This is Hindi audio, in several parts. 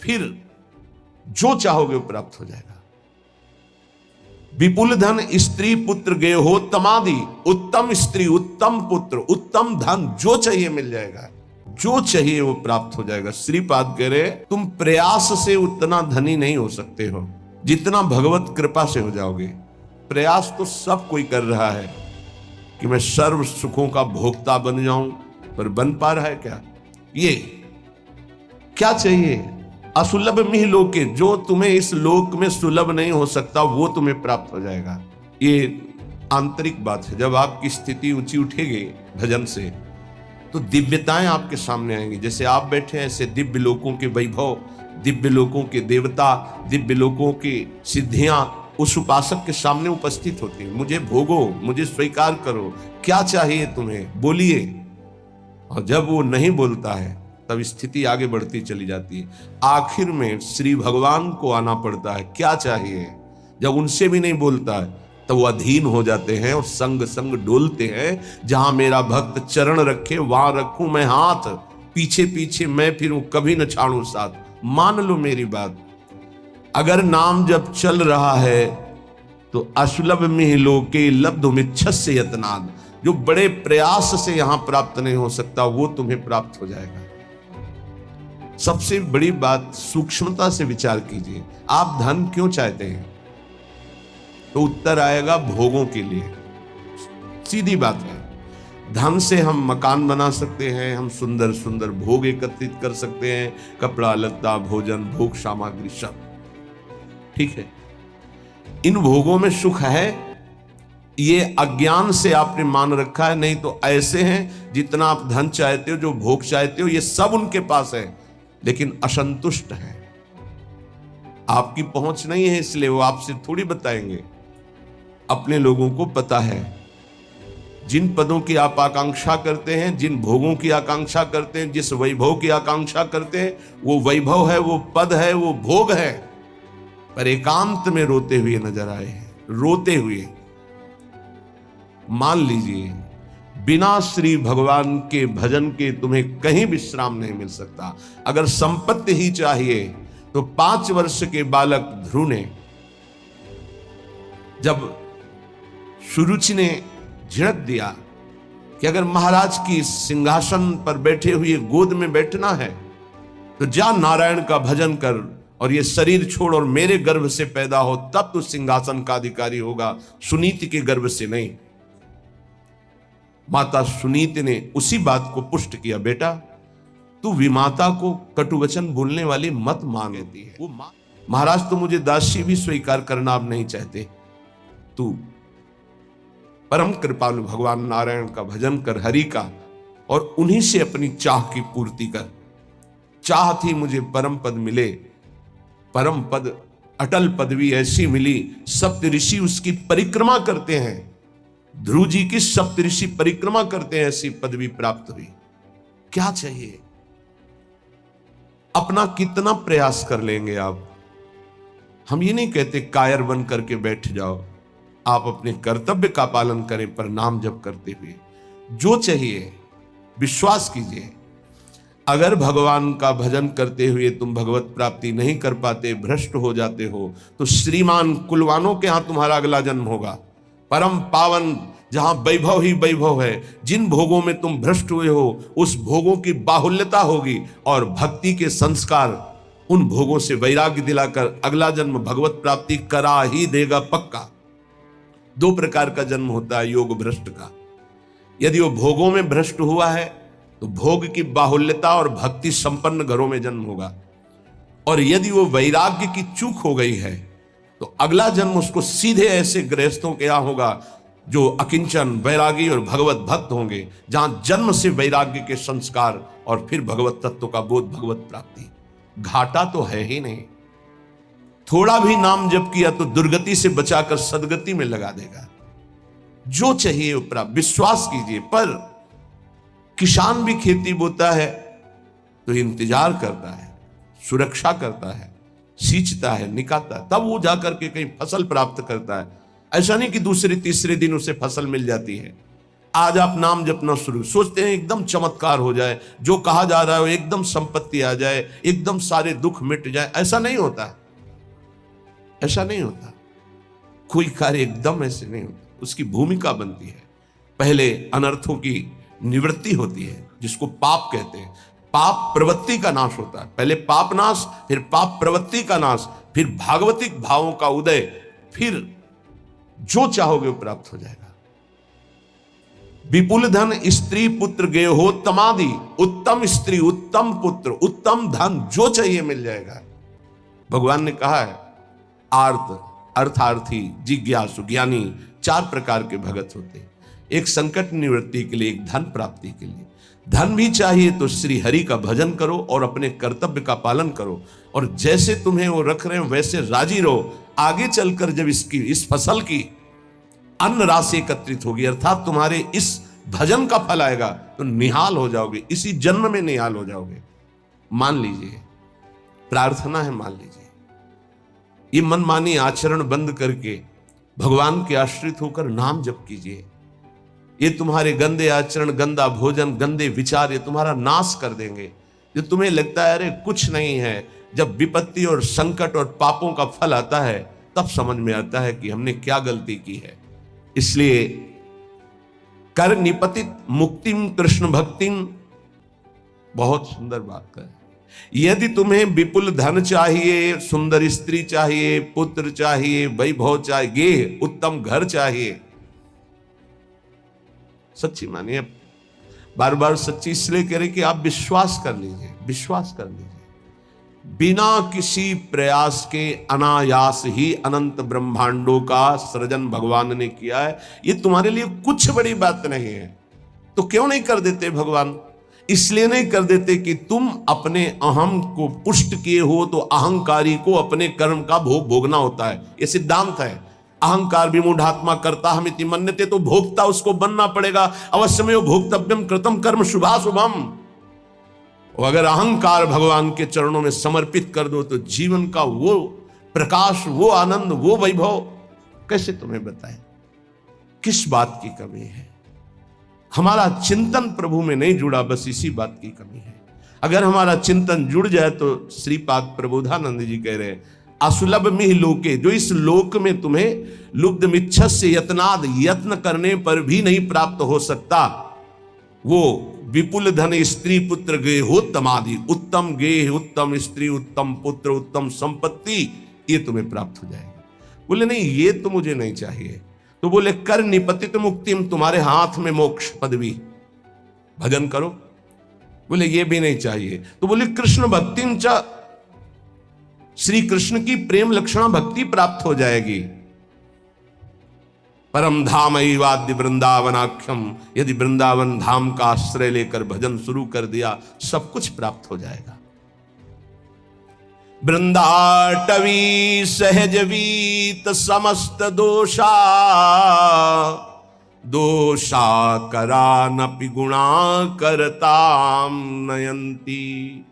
फिर जो चाहोगे वो प्राप्त हो जाएगा। विपुल धन स्त्री पुत्र गे हो तमादि, उत्तम स्त्री उत्तम पुत्र उत्तम धन जो चाहिए मिल जाएगा, जो चाहिए वो प्राप्त हो जाएगा। श्रीपाद कह रहे तुम प्रयास से उतना धनी नहीं हो सकते हो जितना भगवत कृपा से हो जाओगे। प्रयास तो सब कोई कर रहा है कि मैं सर्व सुखों का भोक्ता बन जाऊं, पर बन पा रहा है क्या? ये क्या चाहिए? असुलभ मिह लोके, जो तुम्हें इस लोक में सुलभ नहीं हो सकता वो तुम्हें प्राप्त हो जाएगा। ये आंतरिक बात है। जब आपकी स्थिति ऊंची उठेगी भजन से तो दिव्यताएं आपके सामने आएंगी। जैसे आप बैठे हैं ऐसे दिव्य लोकों के वैभव, दिव्य लोकों के देवता, दिव्य लोकों की सिद्धियां उस उपासक के सामने उपस्थित होती है। मुझे भोगो, मुझे स्वीकार करो, क्या चाहिए तुम्हें बोलिए। और जब वो नहीं बोलता है तब स्थिति आगे बढ़ती चली जाती है। आखिर में श्री भगवान को आना पड़ता है, क्या चाहिए। जब उनसे भी नहीं बोलता है तो वो अधीन हो जाते हैं और संग संग डोलते हैं। जहां मेरा भक्त चरण रखे वहां रखूं मैं हाथ, पीछे पीछे मैं फिरूं कभी न छाड़ूं साथ। मान लो मेरी बात, अगर नाम जब चल रहा है तो असुलभ मिह लोके लब्धुमिच्छस्य यत्नाद, जो बड़े प्रयास से यहां प्राप्त नहीं हो सकता वो तुम्हें प्राप्त हो जाएगा। सबसे बड़ी बात, सूक्ष्मता से विचार कीजिए। आप धन क्यों चाहते हैं? तो उत्तर आएगा भोगों के लिए। सीधी बात है। धन से हम मकान बना सकते हैं, हम सुंदर सुंदर भोग एकत्रित कर सकते हैं, कपड़ा लत्ता भोजन भोग सामग्री सब ठीक है। इन भोगों में सुख है, ये अज्ञान से आपने मान रखा है। नहीं तो ऐसे हैं जितना आप धन चाहते हो, जो भोग चाहते हो, ये सब उनके पास है लेकिन असंतुष्ट है। आपकी पहुंच नहीं है इसलिए वो आपसे थोड़ी बताएंगे। अपने लोगों को पता है। जिन पदों की आप आकांक्षा करते हैं, जिन भोगों की आकांक्षा करते हैं, जिस वैभव की आकांक्षा करते हैं, वो वैभव है, वो पद है, वो भोग है, पर एकांत में रोते हुए नजर आए हैं। रोते हुए मान लीजिए, बिना श्री भगवान के भजन के तुम्हें कहीं विश्राम नहीं मिल सकता। अगर संपत्ति ही चाहिए तो 5 वर्ष के बालक ध्रुव ने, जब सुरुचि ने झिड़क दिया कि अगर महाराज की सिंहासन पर बैठे हुए गोद में बैठना है तो जा नारायण का भजन कर और ये शरीर छोड़ और मेरे गर्भ से पैदा हो, तब तो सिंहासन का अधिकारी होगा, सुनीति के गर्भ से नहीं। माता सुनीति ने उसी बात को पुष्ट किया, बेटा तू विमाता को कटुवचन बोलने वाली मत मांगती है। वो महाराज तो मुझे दासी भी स्वीकार करना आप नहीं चाहते, तू परम कृपालु भगवान नारायण का भजन कर, हरि का, और उन्हीं से अपनी चाह की पूर्ति कर। चाह थी मुझे परम पद मिले, परम पद अटल पदवी ऐसी मिली, सप्त ऋषि उसकी परिक्रमा करते हैं। ध्रुव जी की सप्त ऋषि परिक्रमा करते हैं, ऐसी पदवी प्राप्त हुई। क्या चाहिए? अपना कितना प्रयास कर लेंगे आप? हम ये नहीं कहते कायर बन करके बैठ जाओ, आप अपने कर्तव्य का पालन करें, पर नाम जप करते हुए जो चाहिए विश्वास कीजिए। अगर भगवान का भजन करते हुए तुम भगवत प्राप्ति नहीं कर पाते, भ्रष्ट हो जाते हो, तो श्रीमान कुलवानों के यहां तुम्हारा अगला जन्म होगा, परम पावन, जहां वैभव ही वैभव है। जिन भोगों में तुम भ्रष्ट हुए हो उस भोगों की बाहुल्यता होगी, और भक्ति के संस्कार उन भोगों से वैराग्य दिलाकर अगला जन्म भगवत प्राप्ति करा ही देगा पक्का। 2 प्रकार का जन्म होता है योग भ्रष्ट का। यदि वो भोगों में भ्रष्ट हुआ है तो भोग की बाहुल्यता और भक्ति संपन्न घरों में जन्म होगा, और यदि वो वैराग्य की चूक हो गई है तो अगला जन्म उसको सीधे ऐसे गृहस्थों के यहां होगा जो अकिंचन वैरागी और भगवत भक्त होंगे, जहां जन्म से वैराग्य के संस्कार और फिर भगवत तत्व का बोध, भगवत प्राप्ति। घाटा तो है ही नहीं। थोड़ा भी नाम जप किया तो दुर्गति से बचाकर सदगति में लगा देगा। जो चाहिए वो प्राप्त, विश्वास कीजिए। पर किसान भी खेती बोता है तो इंतजार करता है, सुरक्षा करता है, सींचता है, निकालता है, तब वो जाकर के कहीं फसल प्राप्त करता है। ऐसा नहीं कि दूसरे तीसरे दिन उसे फसल मिल जाती है। आज आप नाम जपना शुरू, सोचते हैं एकदम चमत्कार हो जाए, जो कहा जा रहा है एकदम संपत्ति आ जाए, एकदम सारे दुख मिट जाए। ऐसा नहीं होता, ऐसा नहीं होता। कोई कार्य एकदम ऐसे नहीं होता, उसकी भूमिका बनती है। पहले अनर्थों की निवृत्ति होती है, जिसको पाप कहते हैं। पाप प्रवृत्ति का नाश होता है, पहले पाप नाश, फिर पाप प्रवृत्ति का नाश, फिर भागवतिक भावों का उदय, फिर जो चाहोगे वो प्राप्त हो जाएगा। विपुल धन स्त्री पुत्र गेहो तमादि, उत्तम स्त्री उत्तम पुत्र उत्तम धन जो चाहिए मिल जाएगा। भगवान ने कहा है आर्त अर्थार्थी जिज्ञासु ज्ञानी 4 प्रकार के भगत होते हैं। एक संकट निवृत्ति के लिए, एक धन प्राप्ति के लिए। धन भी चाहिए तो श्री हरि का भजन करो और अपने कर्तव्य का पालन करो, और जैसे तुम्हें वो रख रहे हैं वैसे राजी रहो। आगे चलकर जब इस फसल की अन्न राशि एकत्रित होगी, अर्थात तुम्हारे इस भजन का फल आएगा, तो निहाल हो जाओगे, इसी जन्म में निहाल हो जाओगे। मान लीजिए, प्रार्थना है, मान लीजिए, ये मनमानी आचरण बंद करके भगवान के आश्रित होकर नाम जप कीजिए। ये तुम्हारे गंदे आचरण, गंदा भोजन, गंदे विचार, ये तुम्हारा नाश कर देंगे। जो तुम्हें लगता है अरे कुछ नहीं है, जब विपत्ति और संकट और पापों का फल आता है तब समझ में आता है कि हमने क्या गलती की है। इसलिए कर निपतित मुक्तिम कृष्ण भक्तिम, बहुत सुंदर बात है। यदि तुम्हें विपुल धन चाहिए, सुंदर स्त्री चाहिए, पुत्र चाहिए, वैभव चाहिए, उत्तम घर चाहिए, सच्ची मानिए, बार बार सच्ची इसलिए कह रहे कि आप विश्वास कर लीजिए, विश्वास कर लीजिए। बिना किसी प्रयास के अनायास ही अनंत ब्रह्मांडों का सृजन भगवान ने किया है। ये तुम्हारे लिए कुछ बड़ी बात नहीं है, तो क्यों नहीं कर देते भगवान? इसलिए नहीं कर देते कि तुम अपने अहम को पुष्ट किए हो, तो अहंकारी को अपने कर्म का भोग भोगना होता है। ये सिद्धांत है। अहंकार विमूढ़ात्मा कर्ता हमिति मन्यते, तो भोक्ता उसको बनना पड़ेगा। अवश्यमेव भोक्तव्यम कृतम कर्म शुभाशुभम। अगर अहंकार भगवान के चरणों में समर्पित कर दो तो जीवन का वो प्रकाश, वो आनंद, वो वैभव कैसे तुम्हें बताएं? किस बात की कमी है? हमारा चिंतन प्रभु में नहीं जुड़ा, बस इसी बात की कमी है। अगर हमारा चिंतन जुड़ जाए तो श्रीपाद प्रबोधानंद जी कह रहे हैं असुलभ मिह लोके, जो इस लोक में तुम्हें लुब्ध मिच्छस्य यत्नाद, यत्न करने पर भी नहीं प्राप्त हो सकता, वो विपुल धन स्त्री पुत्र गेहो तमादि, उत्तम गेह, उत्तम स्त्री, उत्तम पुत्र, उत्तम संपत्ति, ये तुम्हें प्राप्त हो जाएगा। बोले नहीं, ये तो मुझे नहीं चाहिए। तो बोले कर निपतित मुक्तिम, तुम्हारे हाथ में मोक्ष पदवी, भजन करो। बोले ये भी नहीं चाहिए। तो बोले कृष्ण भक्तिम च, श्री कृष्ण की प्रेम लक्षणा भक्ति प्राप्त हो जाएगी। परम धाम वाद्य वृंदावनाख्यम, यदि वृंदावन धाम का आश्रय लेकर भजन शुरू कर दिया, सब कुछ प्राप्त हो जाएगा। वृंदाटवी सहज वीत समस्त दोषा, दोषा करानपि गुणा करताम नयंती,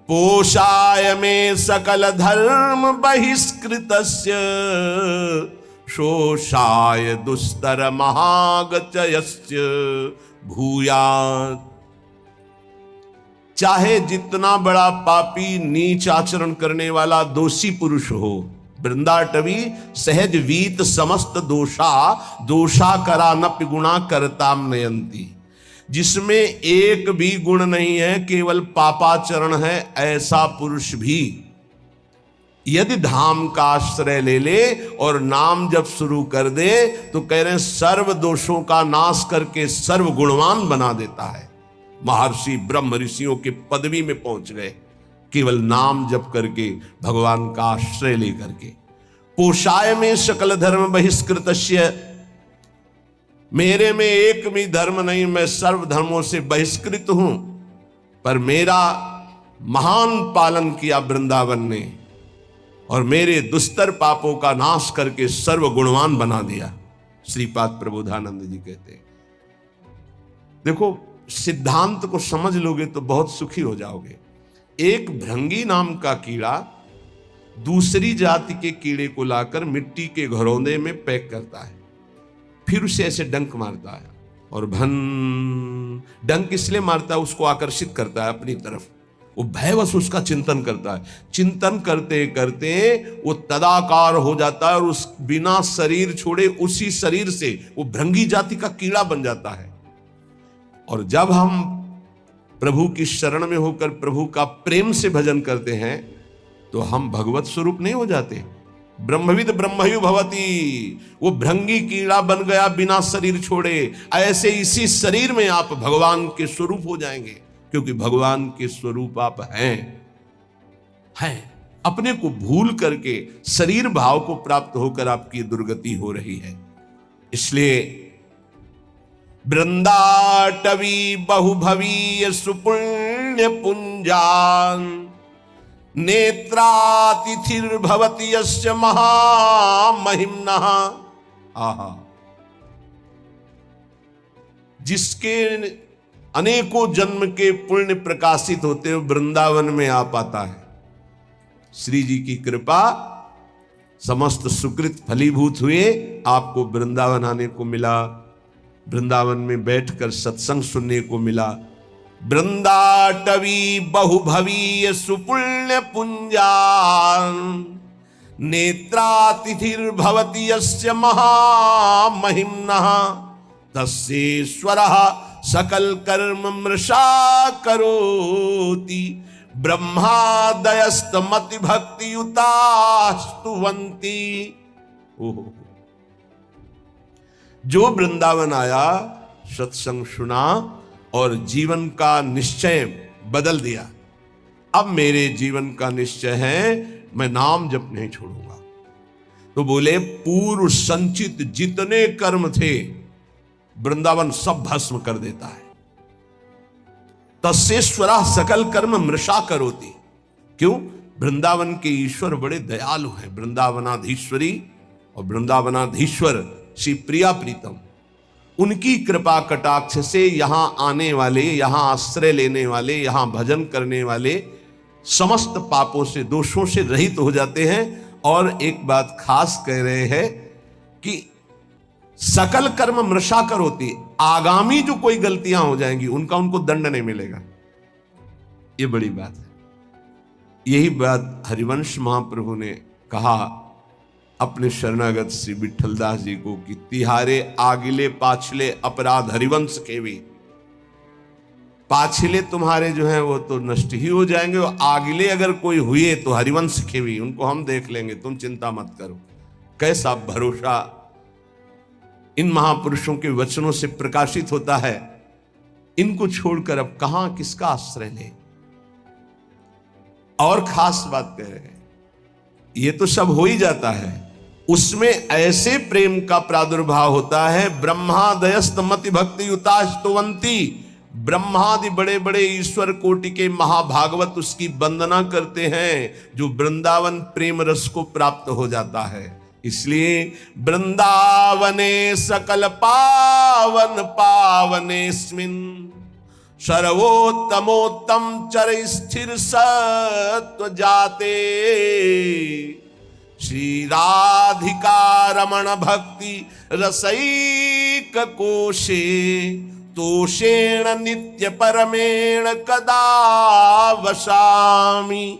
पोषाय में सकल धर्म बहिष्कृतस्य, शोषाय दुस्तर महागचयस्य भूयात्। चाहे जितना बड़ा पापी, नीच आचरण करने वाला दोषी पुरुष हो, वृंदाटवी सहज वीत समस्त दोषा, दोषा करानपि गुणा करताम नयंती, जिसमें एक भी गुण नहीं है, केवल पापाचरण है, ऐसा पुरुष भी यदि धाम का आश्रय ले ले और नाम जब शुरू कर दे, तो कह रहे हैं सर्व दोषों का नाश करके सर्व गुणवान बना देता है। महर्षि ब्रह्म ऋषियों के पदवी में पहुंच गए, केवल नाम जप करके, भगवान का आश्रय लेकर के। पोषाय में सकल धर्म बहिष्कृतस्य, मेरे में एक भी धर्म नहीं, मैं सर्व धर्मों से बहिष्कृत हूं, पर मेरा महान पालन किया वृंदावन ने, और मेरे दुस्तर पापों का नाश करके सर्व गुणवान बना दिया। श्रीपाद प्रबोधानंद जी कहते हैं। देखो, सिद्धांत को समझ लोगे तो बहुत सुखी हो जाओगे। एक भृंगी नाम का कीड़ा दूसरी जाति के कीड़े को लाकर मिट्टी के घरौंदे में पैक करता है, फिर उसे ऐसे डंक मारता है, और भन डंक इसलिए मारता है, उसको आकर्षित करता है अपनी तरफ, वो भयवश उसका चिंतन करता है। चिंतन करते करते वो तदाकार हो जाता है और उस बिना शरीर छोड़े उसी शरीर से वो भृंगी जाति का कीड़ा बन जाता है। और जब हम प्रभु की शरण में होकर प्रभु का प्रेम से भजन करते हैं तो हम भगवत स्वरूप नहीं हो जाते। ब्रह्मविद ब्रह्मयु भवति, वो भृंगी कीड़ा बन गया बिना शरीर छोड़े। ऐसे इसी शरीर में आप भगवान के स्वरूप हो जाएंगे, क्योंकि भगवान के स्वरूप आप हैं। अपने को भूल करके शरीर भाव को प्राप्त होकर आपकी दुर्गति हो रही है। इसलिए वृंदाटवी बहुभवीय सुपुण्य पुंजान नेत्रातिथिर्भवति यस्य महामहिम्नः। आहा, जिसके अनेकों जन्म के पुण्य प्रकाशित होते हुए वृंदावन में आ पाता है। श्री जी की कृपा, समस्त सुकृत फलीभूत हुए, आपको वृंदावन आने को मिला, वृंदावन में बैठकर सत्संग सुनने को मिला। वृंदाटवी बहुभवीय सुपुण्य पुंजान नेत्रातिथिर्भवति यस्य महामहिम्नः तस्येश्वरः सकल कर्म मृषा करोति ब्रह्मादयस्तमति भक्ति युतास्तुवन्ति। ओहो, जो वृंदावन आया, सत्संग सुना और जीवन का निश्चय बदल दिया। अब मेरे जीवन का निश्चय है मैं नाम जप नहीं छोड़ूंगा। तो बोले पूर्व संचित जितने कर्म थे वृंदावन सब भस्म कर देता है। तस्येश्वरा सकल कर्म मृषा करोति। क्यों? वृंदावन के ईश्वर बड़े दयालु हैं। वृंदावनाधीश्वरी और वृंदावनाधीश्वर श्री प्रिया प्रीतम, उनकी कृपा कटाक्ष से यहां आने वाले, यहां आश्रय लेने वाले, यहां भजन करने वाले समस्त पापों से, दोषों से रहित हो जाते हैं। और एक बात खास कह रहे हैं कि सकल कर्म मृषा करोति, आगामी जो कोई गलतियां हो जाएंगी उनका उनको दंड नहीं मिलेगा। ये बड़ी बात है। यही बात हरिवंश महाप्रभु ने कहा अपने शरणागत श्री विठलदास जी को कि तिहारे आगिले पाछले अपराध हरिवंश के भी। पाछले तुम्हारे जो हैं वो तो नष्ट ही हो जाएंगे, और आगिले अगर कोई हुए तो हरिवंश के भी, उनको हम देख लेंगे, तुम चिंता मत करो। कैसा भरोसा इन महापुरुषों के वचनों से प्रकाशित होता है। इनको छोड़कर अब कहां किसका आश्रय ले। और खास बात कह रहे हैं, ये तो सब हो ही जाता है, उसमें ऐसे प्रेम का प्रादुर्भाव होता है। ब्रह्मादयस्तमति भक्ति युतास्तुवन्ति, ब्रह्मादि बड़े बड़े ईश्वर कोटि के महाभागवत उसकी वंदना करते हैं, जो वृंदावन प्रेम रस को प्राप्त हो जाता है। इसलिए वृंदावने सकल पावन पावनेस्मिन् सर्वोत्तमोत्तम चर स्थिर सत्व जाते श्री राधिका रमण भक्ति रसैक कोशे तोषेण नित्य परमेण कदा वसामि।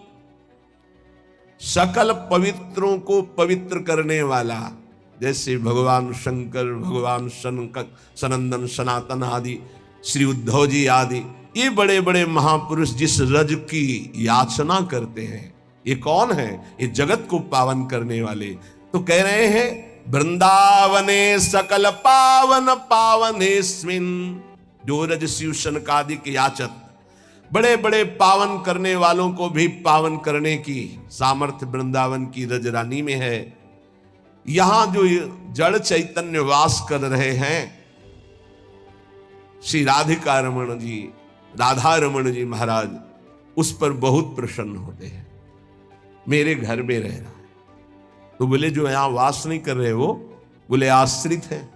सकल पवित्रों को पवित्र करने वाला, जैसे भगवान शंकर, भगवान सनंदन सनातन आदि, श्री उद्धव जी आदि, ये बड़े बड़े महापुरुष जिस रज की याचना करते हैं, ये कौन है? ये जगत को पावन करने वाले। तो कह रहे हैं वृंदावने सकल पावन पावनेस्मिन्, जो रज शिव शनकादिक याचत, बड़े बड़े पावन करने वालों को भी पावन करने की सामर्थ्य वृंदावन की रज रानी में है। यहां जो जड़ चैतन्य वास कर रहे हैं, श्री राधिका रमण जी, राधा रमण जी महाराज, उस पर बहुत प्रसन्न होते हैं। मेरे घर में रह रहा है। तो बोले जो यहां वास नहीं कर रहे वो, बोले आश्रित है।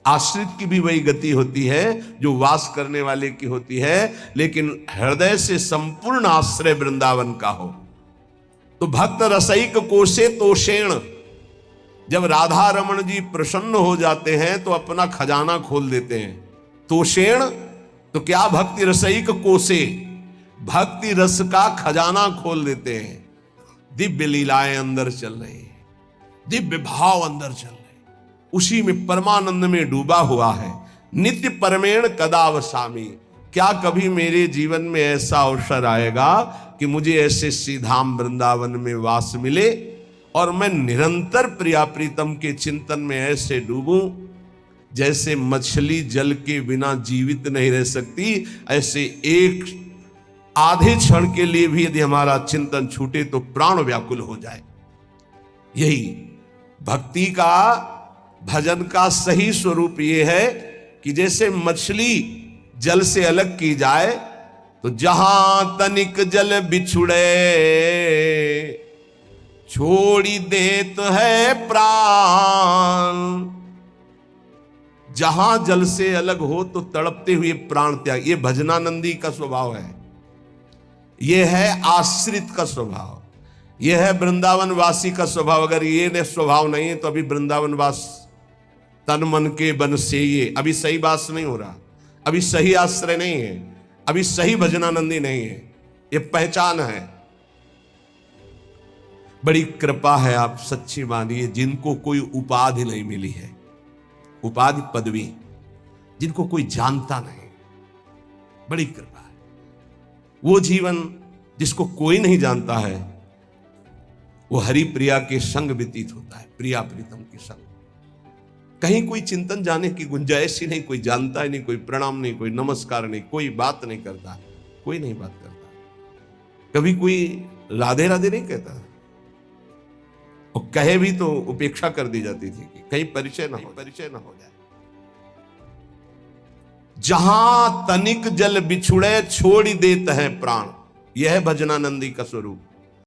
आश्रित की भी वही गति होती है जो वास करने वाले की होती है, लेकिन हृदय से संपूर्ण आश्रय वृंदावन का हो। तो भक्त रसैक कोशे तोषेण, जब राधा रमन जी प्रसन्न हो जाते हैं तो अपना खजाना खोल देते हैं। तोषेण तो क्या भक्ति रसईक कोसे, भक्ति रस का खजाना खोल देते हैं। दिव्य लीलाएं अंदर चल रही, दिव्य भाव अंदर चल रहे, उसी में परमानंद में डूबा हुआ है। नित्य परमेण कदावसामी, क्या कभी मेरे जीवन में ऐसा अवसर आएगा कि मुझे ऐसे श्रीधाम वृंदावन में वास मिले और मैं निरंतर प्रिया प्रीतम के चिंतन में ऐसे डूबूं जैसे मछली जल के बिना जीवित नहीं रह सकती, ऐसे एक आधे क्षण के लिए भी यदि हमारा चिंतन छूटे तो प्राण व्याकुल हो जाए। यही भक्ति का, भजन का सही स्वरूप यह है कि जैसे मछली जल से अलग की जाए तो जहां तनिक जल बिछुड़े छोड़ी देत है प्राण, जहां जल से अलग हो तो तड़पते हुए प्राण त्याग। ये भजनानंदी का स्वभाव है, यह है आश्रित का स्वभाव, यह है वृंदावन वासी का स्वभाव। अगर ये स्वभाव नहीं है तो अभी वृंदावन वास तन मन के बन से ये अभी सही बात नहीं हो रहा, अभी सही आश्रय नहीं है, अभी सही भजनानंदी नहीं है। ये पहचान है। बड़ी कृपा है, आप सच्ची मानिए, जिनको कोई उपाधि नहीं मिली है, उपाधि पदवी, जिनको कोई जानता नहीं, बड़ी कृपा है। वो जीवन जिसको कोई नहीं जानता है वो हरि प्रिया के संग व्यतीत होता है, प्रिया प्रीतम के संग। कहीं कोई चिंतन जाने की गुंजाइश ही नहीं, कोई जानता ही नहीं, कोई प्रणाम नहीं, कोई नमस्कार नहीं, कोई बात नहीं करता, कोई नहीं बात करता, कभी कोई राधे राधे नहीं कहता, और कहे भी तो उपेक्षा कर दी जाती थी कि कहीं परिचय ना हो जाए। जहां तनिक जल बिछुड़े छोड़ देते हैं प्राण, यह है भजनानंदी का स्वरूप।